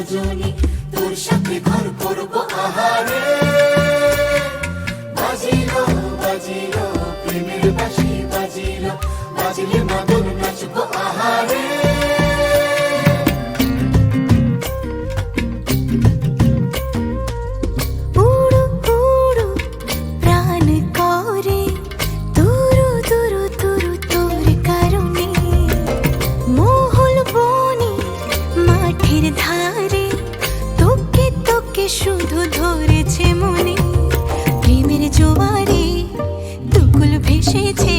সজনী, তোর সাথে ঘর করবো আহারে। বাজিলো বাজিলো প্রেমের বাঁশি বাজিলো, বাজলে মাদল নাচবো আহারে। শুধু ধরেছে মনে প্রেমের জোয়ারে, দুকুল ভেসেছে,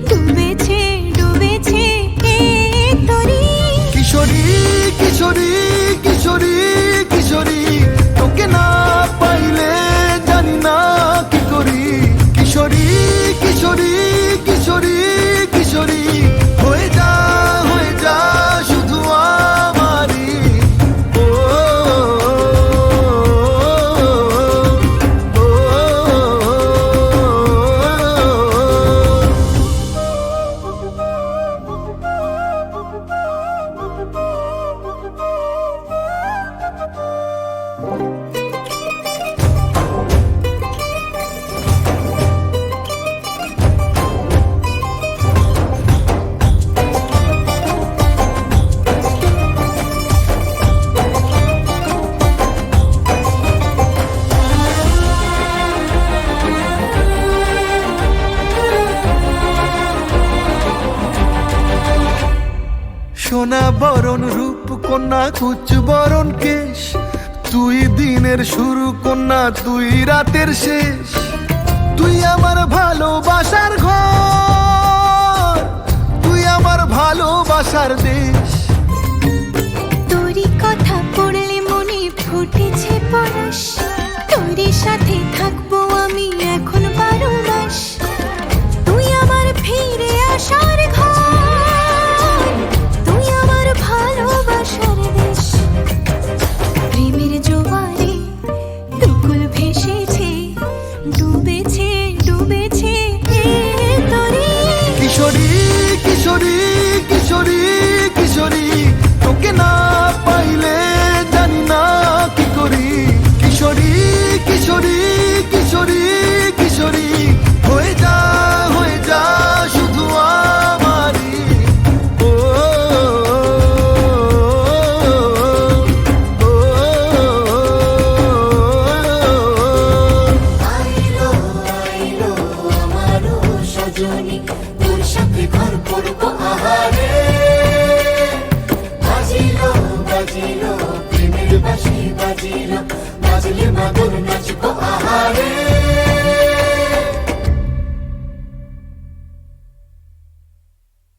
ডুবেছে ডুবেছে তরি। কিশোরী কিশোরী কিশোরী কিশোরী, তোকে না পাইলে জানি না কি করি। কিশোরী কিশোরী কিশোরী কিশোরী, হয়ে যা শুধু আমারই। সোনা বরণ রূপ কন্যা, কুচ বরণ কেশ, তুই দিনের শুরু কন্যা, তুই রাতের শেষ। তুই আমার ভালোবাসার ঘর, তুই আমার ভালোবাসার দেশ। তোরই কথা পড়লে মনে ফুটেছে পরশ, তোরই সাথে থাকবো আমি এখন 12 মাস। তুই আমার ফিরে আসার ঘর, তুই আমার ভালোবাসার দেশ। প্রেমের জোয়ারে দুকুল ভেসেছে, ডুবেছে ডুবেছে তরি। কিশোরী কিশোরী কিশোরী কিশোরী, তোকে না পাইলে জানি না কি করি। কিশোরী কিশোরী কিশোরী কিশোরী, হয়ে যা শুধু আমারই। ও আইলো আইলো আমারও সজনী, তোর সাথে ঘর করবো আহারে। বাজিলো বাজিলো প্রেমের বাঁশি বাজিলো, বাজলে মাদল